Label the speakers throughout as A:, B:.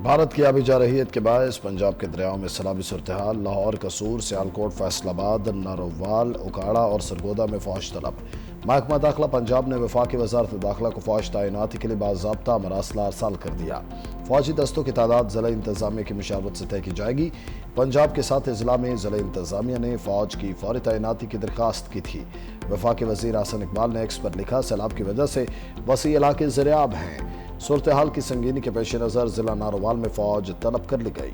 A: भारत की आबी जारहियत के बायस पंजाब के दरियाओं में सैलाबी सूरत-ए-हाल। लाहौर, कसूर, सियालकोट, फैसलाबाद, नारोवाल, उकाड़ा और सरगोदा में फौज तलब। महकमा दाखिला पंजाब ने वफाकी वजारत दाखिला को फौज तैनाती के लिए बाज़ाब्ता मरासला अरसाल कर दिया। फौजी दस्तों की तादाद ज़िला इंतज़ामिया की मुशावरत से तय की जाएगी। पंजाब के 7 अजला में ज़िला इंतज़ामिया ने फौज की फौरी तैनाती की दरख्वास्त की थी। वफाकी वज़ीर हसन इकबाल ने एक्स पर लिखा, सैलाब की वजह से वसी इलाके ज़ेर-ए-आब हैं। सूरत हाल की संगीनी के पेश नज़र जिला नारोवाल में फौज तलब कर ली गई।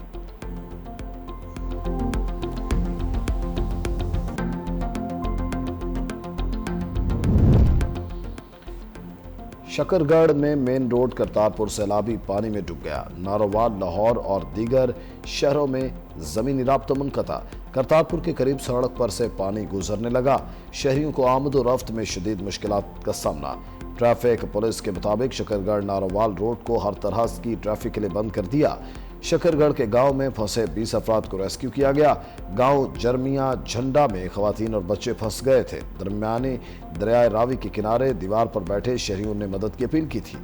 A: शकरगढ़ में मेन रोड करतारपुर सैलाबी पानी में डूब गया। नारोवाल, लाहौर और दीगर शहरों में जमीनी राब्ता मुनक़ता। करतारपुर के करीब सड़क पर से पानी गुजरने लगा। शहरियों को आमद व रफ्त में शदीद मुश्किलात का सामना। ट्रैफिक पुलिस के मुताबिक शकरगढ़ नारोवाल रोड को हर तरह की ट्रैफिक के लिए बंद कर दिया। शकरगढ़ के गांव में फंसे 20 अफराद को रेस्क्यू किया गया। गांव जरमिया झंडा में खवातीन और बच्चे फंस गए थे। दरमियानी दरियाए रावी के किनारे दीवार पर बैठे शहरियों ने मदद की अपील की थी।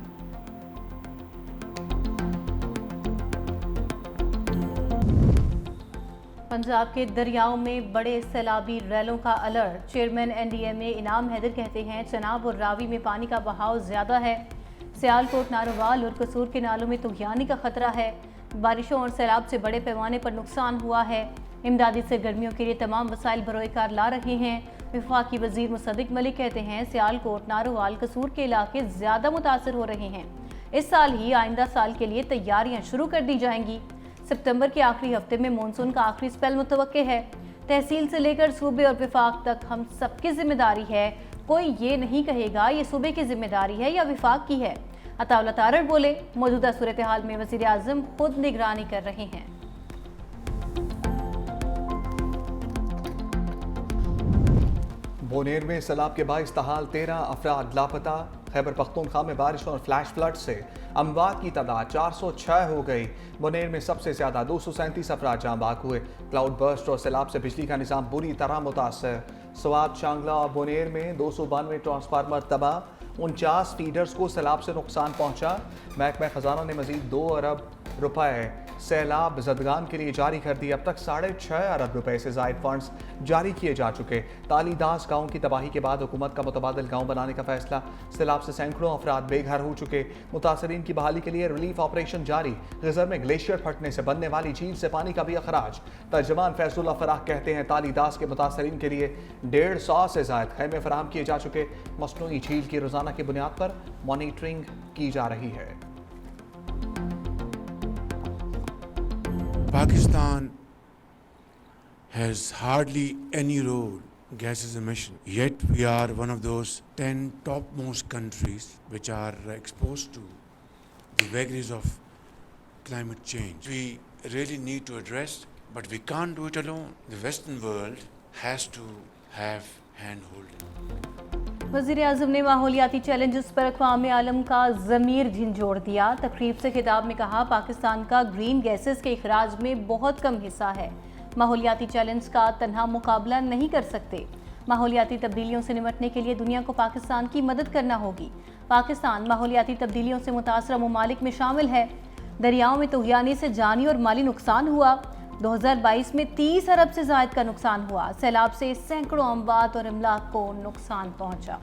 B: पंजाब के दरियाओं में बड़े सैलाबी रैलों का अलर्ट। चेयरमैन NDMA इनाम हैदर कहते हैं, चनाब और रावी में पानी का बहाव ज्यादा है। सियालकोट, नारोवाल और कसूर के नालों में तुगयानी का खतरा है। बारिशों और सैलाब से बड़े पैमाने पर नुकसान हुआ है। इमदादी सरगर्मियों के लिए तमाम वसाइल बरोएकार ला रहे हैं। वफाकी वजीर मुसद्दिक मलिक कहते हैं, सियालकोट, नारोवाल, कसूर के इलाके ज्यादा मुतासर हो रहे हैं। इस साल ही आइंदा साल के लिए तैयारियां शुरू कर दी जाएंगी। सितंबर के आखिरी हफ्ते में मानसून का आखिरी स्पेल मुतवक्के है। तहसील से लेकर सूबे और विफाक तक हम सबकी जिम्मेदारी है। कोई ये नहीं कहेगा ये सूबे की जिम्मेदारी है या विफाक की है। अताउल्लाह तारड़ बोले, मौजूदा सूरत हाल में वज़ीर आज़म खुद निगरानी कर रहे हैं।
C: बोनेर में सैलाब के बाइस तहाल 13 अफराद लापता। खैबर पख्तूनख्वा में बारिश और फ्लैश फ्लड से अमवात की तादाद 406 हो गई। बोनेर में सबसे ज्यादा 237 अफराद जाँ बाग हुए। क्लाउड बर्स्ट और सैलाब से बिजली का निज़ाम बुरी तरह मुतासर। स्वात, शांगला और बोनेर में 292 ट्रांसफार्मर तबाह। 49 फीडर्स को सैलाब से नुकसान पहुंचा। महकमा खजाना ने मजीद 2 अरब रुपए सैलाब जदगान के लिए जारी कर दी। अब तक 6.5 अरब रुपए से जायद फंड्स जारी किए जा चुके। तालीदास गांव की तबाही के बाद हुकूमत का मुतबादिल गांव बनाने का फैसला। सैलाब से सैकड़ों अफराद बेघर हो चुके। मुतासरीन की बहाली के लिए रिलीफ ऑपरेशन जारी। गजर में ग्लेशियर फटने से बनने वाली झील से पानी का भी अखराज। तर्जमान फैजुल्लाह फराह कहते हैं, तालीदास के मुतासरीन के लिए 150 से ज्यादा खैमे फराहम किए जा चुके। मसनूई झील की रोजाना की बुनियाद पर मॉनिटरिंग की जा रही है।
D: Pakistan has hardly any road gases emission, yet we are one of those 10 topmost countries which are exposed to the vagaries of climate change. We really need to address, but we can't do it alone. The Western world has to have hand-holding.
B: वज़ीर आज़म ने माहौलियाती challenges पर अक़वाम आलम का ज़मीर झंझोड़ दिया। तकरीब से खिताब में कहा, पाकिस्तान का ग्रीन गैसेस के इखराज में बहुत कम हिस्सा है। माहौलियाती चैलेंज का तन्हा मुकाबला नहीं कर सकते। माहौलियाती तब्दीलियों से निपटने के लिए दुनिया को पाकिस्तान की मदद करना होगी। पाकिस्तान माहौलियाती तब्दीलियों से मुतासरा ममालिक में शामिल है। दरियाओं में तुगयानी से जानी और माली नुकसान हुआ। 2022 में 30 अरब से ज़ायद का नुकसान हुआ। सैलाब से सैकड़ों अमवात और इमलाक को नुकसान पहुंचा।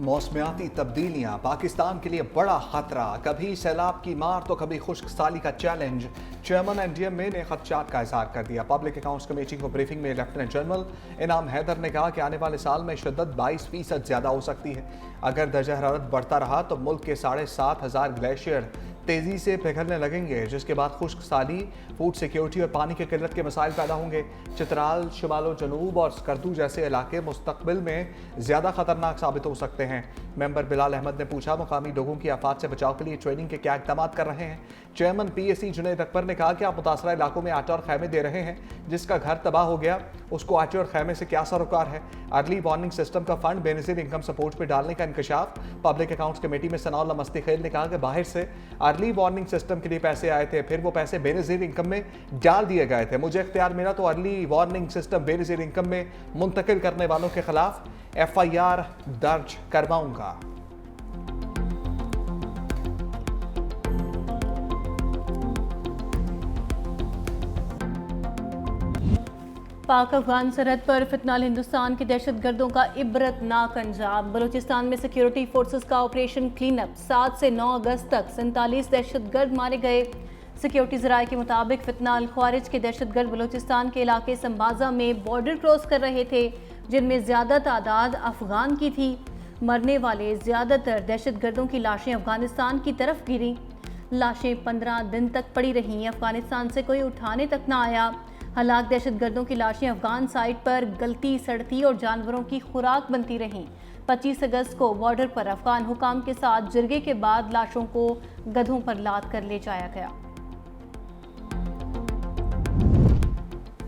C: मौसमियाती तब्दीलियां पाकिस्तान के लिए बड़ा खतरा। कभी सैलाब की मार तो कभी खुश्क साली का चैलेंज। चेयरमैन NDMA ने खदशात का इज़हार कर दिया। पब्लिक अकाउंट्स कमेटी को ब्रीफिंग में लेफ्टिनेंट जनरल इनाम हैदर ने कहा कि आने वाले साल में शिद्दत 22% ज़्यादा हो सकती है। अगर दर्जा हरारत बढ़ता रहा तो मुल्क के 7,500 ग्लेशियर तेज़ी से पिघलने लगेंगे, जिसके बाद खुश्क साली, फूड सिक्योरिटी और पानी की किल्लत के मसाइल पैदा होंगे। चित्राल, शिमालो जनूब और स्कर्दू जैसे इलाके मुस्तकबिल में ज़्यादा खतरनाक साबित हो सकते हैं। मेंबर बिलाल अहमद ने पूछा, मुकामी लोगों की आफात से बचाव के लिए ट्रेनिंग के क्या इक़दाम कर रहे हैं। चेयरमैन PAC जुनैद अकबर ने कहा कि आप मुतासरा इलाकों में आटे और खैमे दे रहे हैं। जिसका घर तबाह हो गया उसको आटे और खैमे से क्या सरोकार है। अर्ली वार्निंग सिस्टम का फंड बेनज़ीर इनकम सपोर्ट पर डालने का इंकशाफ। पब्लिक अकाउंट्स कमेटी में सनाउल्लाह मस्ती खेल ने कहा कि बाहर से अर्ली वार्निंग सिस्टम के लिए पैसे आए थे, फिर वो पैसे बेनज़ीर इनकम में डाल दिए गए थे। मुझे इख्तियार मिला तो early warning system Benazir income में मुंतकिल करने वालों के खिलाफ FIR दर्ज करवाऊंगा।
B: पाक अफगान सरहद पर फितनाल हिंदुस्तान के दहशतगर्दों का इबरतनाक अंजाम। बलूचिस्तान में सिक्योरिटी फोर्सेस का ऑपरेशन क्लीन अप। 7 से 9 अगस्त तक 47 दहशतगर्द मारे गए। सिक्योरिटी ज़राए के मुताबिक फितनाल ख्वारिज के दहशतगर्द बलूचिस्तान के इलाके संबाजा में बॉर्डर क्रॉस कर रहे थे, जिनमें ज़्यादा तादाद अफगान की थी। मरने वाले ज़्यादातर दहशतगर्दों की लाशें अफगानिस्तान की तरफ गिरी। लाशें 15 दिन तक पड़ी रहीं। अफगानिस्तान से कोई उठाने तक ना आया। हलाक दहशतगर्दों की लाशें अफगान साइड पर गलती सड़ती और जानवरों की खुराक बनती रहीं। 25 अगस्त को बॉर्डर पर अफगान हुकाम के साथ जिरगे के बाद लाशों को गधों पर लाद कर ले जाया गया।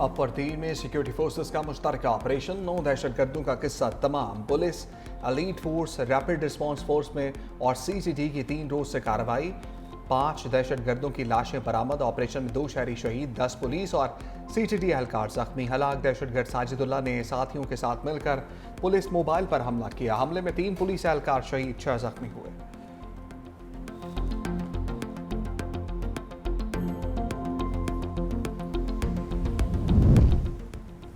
C: अपरदीन में सिक्योरिटी फोर्सेस का मुश्तरका ऑपरेशन। 9 दहशतगर्दों का किस्सा तमाम। Police, elite force, rapid response force में और सीसीटी की 3 रोज से कार्रवाई। 5 दहशतगर्दों की लाशें बरामद। ऑपरेशन में 2 शहरी शहीद, 10 पुलिस और सीटीटी एहलकार जख्मी। हलाक दहशतगर्द साजिदुल्लाह ने साथियों के साथ मिलकर पुलिस मोबाइल पर हमला किया। हमले में 3 पुलिस एहलकार शहीद, 6 जख्मी हुए।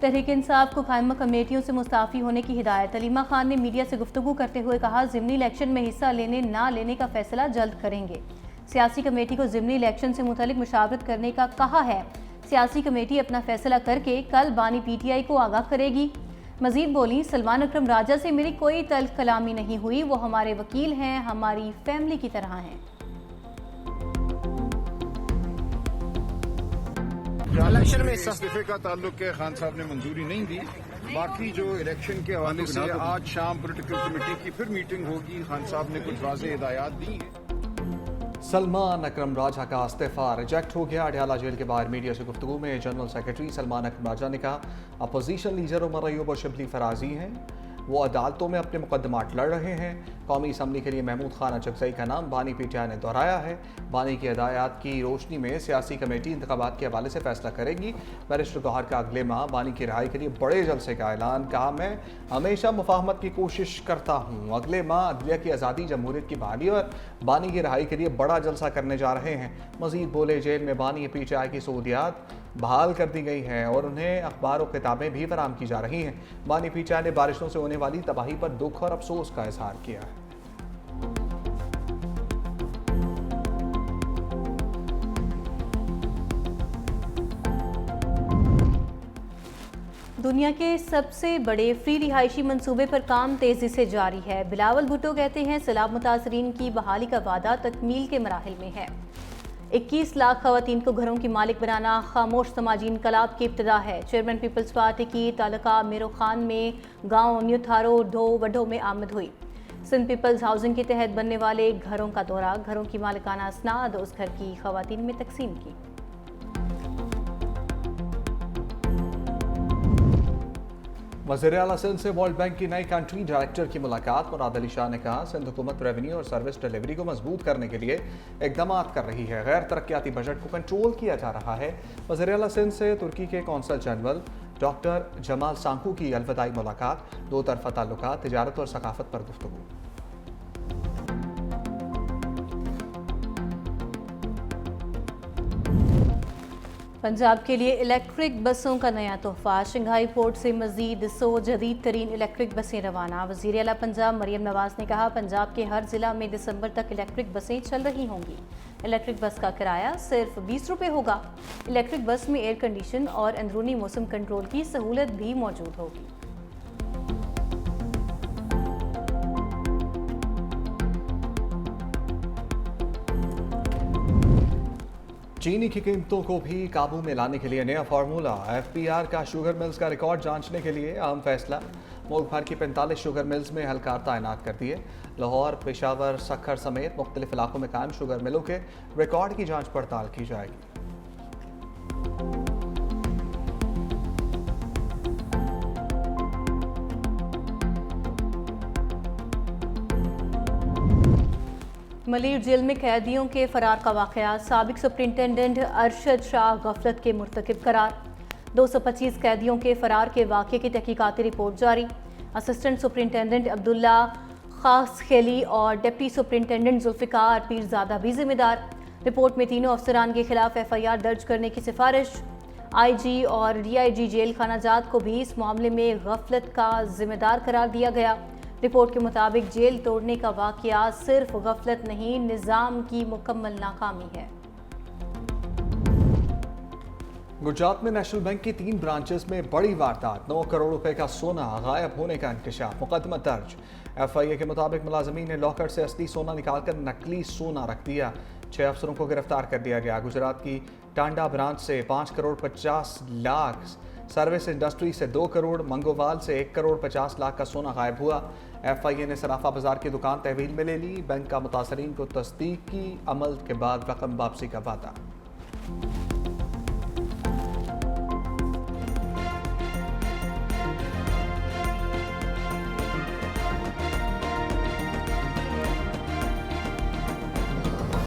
B: तहरीक इंसाफ को कायमा कमेटियों से मुस्ताफ़ी होने की हिदायत। अलीमा खान ने मीडिया से गुफ्तगू करते हुए कहा, ज़िमनी इलेक्शन में हिस्सा लेने ना लेने का फैसला जल्द करेंगे। सियासी कमेटी को ज़िमनी इलेक्शन से मुतालिक मुशावरत करने का कहा है। सियासी कमेटी अपना फैसला करके कल बानी पीटीआई को आगाह करेगी। मजीद बोली, सलमान अकरम राजा से मेरी कोई तल्ख कलामी नहीं हुई। वो हमारे वकील हैं, हमारी फैमिली की तरह हैं।
E: इलेक्शन में इस्तीफे का ताल्लुक है, खान साहब ने मंजूरी नहीं दी। बाकी जो इलेक्शन के हवाले से आज शाम पॉलिटिकल कमेटी की फिर मीटिंग होगी। खान साहब ने कुछ वाज़ेह हिदायत दी है।
C: सलमान अकरम राजा का इस्तीफा रिजेक्ट हो गया। अडयाला जेल के बाहर मीडिया से गुफ्तगू में जनरल सेक्रेटरी सलमान अकरम राजा ने कहा, अपोजिशन लीडर उमर अयूब और शिबली फराजी हैं, वो अदालतों में अपने मुकदमात लड़ रहे हैं। कौमी असम्बली के लिए महमूद खान अचकजई का नाम बानी पीटीआई ने दोहराया है। बानी की हिदायत की रोशनी में सियासी कमेटी इंतखाबात के हवाले से फैसला करेगी। बैरिस्टर गौहर का अगले माह बानी की रिहाई के लिए बड़े जलसे का ऐलान। कहा, मैं हमेशा मुफाहमत की कोशिश करता हूँ। अगले माह अदलिया की आज़ादी, जमहूरियत की बहाली और बानी की रिहाई के लिए बड़ा जलसा करने जा रहे हैं। मजीद बोले, जेल में बानी पीटीआई की सहूलियात बहाल कर दी गई हैं और उन्हें अखबार और किताबें भी फराहम की जा रही हैं। बानी पीटीआई ने बारिशों से होने वाली तबाही पर दुख और अफसोस का इजहार किया है।
B: दुनिया के सबसे बड़े फ्री रिहायशी मंसूबे पर काम तेज़ी से जारी है। बिलावल भुट्टो कहते हैं, सैलाब मुतासरीन की बहाली का वादा तकमील के मराहिल में है। 21 लाख खवातीन को घरों की मालिक बनाना खामोश समाजी इनकलाब की इब्तिदा है। चेयरमैन पीपल्स पार्टी की तालुका मेरो खान में गांव न्यू थारो ढो वडो में आमद हुई। सिंध पीपल्स हाउसिंग के तहत बनने वाले घरों का दौरा, घरों की मालिकाना असनाद उस घर की खवातीन में तकसीम की।
C: वज़ीर आला सिंध से वर्ल्ड बैंक की नई कंट्री डायरेक्टर की मुलाकात। मुराद अली शाह ने कहा, सिंध हुकूमत रेवेन्यू और सर्विस डिलीवरी को मजबूत करने के लिए इकदाम कर रही है। गैर तरक्याती बजट को कंट्रोल किया जा रहा है। वज़ीर आला सिंध से तुर्की के कौंसल जनरल डॉक्टर जमाल सांकू की अलविदाई मुलाकात। 2 तरफ़ा ताल्लुकात, तिजारत और सकाफत पर गुफ्तगू।
B: पंजाब के लिए इलेक्ट्रिक बसों का नया तोहफा। शंघाई पोर्ट से मजीद 100 जदीद तरीन इलेक्ट्रिक बसें रवाना। वज़ीर आला पंजाब मरियम नवाज ने कहा, पंजाब के हर जिला में दिसंबर तक इलेक्ट्रिक बसें चल रही होंगी। इलेक्ट्रिक बस का किराया सिर्फ 20 रुपये होगा। इलेक्ट्रिक बस में एयर कंडीशन और अंदरूनी मौसम कंट्रोल की सहूलत भी मौजूद होगी।
C: चीनी की कीमतों को भी काबू में लाने के लिए नया फार्मूला। एफपीआर का शुगर मिल्स का रिकॉर्ड जांचने के लिए अहम फैसला। मुल्क भर की 45 शुगर मिल्स में एहलकार तैनात कर दिए। लाहौर, पेशावर, सक्खर समेत मुख्तलिफ इलाकों में कायम शुगर मिलों के रिकॉर्ड की जांच पड़ताल की जाएगी।
B: मलिर जेल में कैदियों के फरार का वाक़या। साबिक सुप्रिंटेंडेंट अरशद शाह गफलत के मुर्तकिब करार। 225 कैदियों के फरार के वाक़े की तहकीकाती रिपोर्ट जारी। असिस्टेंट सुप्रिंटेंडेंट अब्दुल्ला खास खेली और डिप्टी सुप्रिंटेंडेंट जुल्फ़िकार पीरज़ादा भी जिम्मेदार। रिपोर्ट में तीनों अफसरान के खिलाफ FIR दर्ज करने की सिफारिश। आईजी और डीआईजी जेल खाना जात को भी इस मामले में गफलत का जिम्मेदार करार दिया गया। रिपोर्ट के मुताबिक जेल तोड़ने का वाकया सिर्फ गफलत नहीं, निजाम की मुकम्मल नाकामी है।
C: गुजरात में नेशनल बैंक की 3 ब्रांचेस में बड़ी वारदात, 9 करोड़ रुपए का सोना गायब होने का इंकशाफ, मुकदमा दर्ज। एफआईए के मुताबिक मुलाजमीन ने लॉकर से असली सोना निकालकर नकली सोना रख दिया। 6 अफसरों को गिरफ्तार कर दिया गया। गुजरात की टांडा ब्रांच से 5 करोड़ 50 लाख, सर्विस इंडस्ट्री से 2 करोड़, मंगोवाल से 1 करोड़ 50 लाख का सोना गायब हुआ। एफआईए ने सराफा बाजार की दुकान तहवील में ले ली। बैंक का मुतासरीन को तस्दीकी अमल के बाद रकम वापसी का वादा।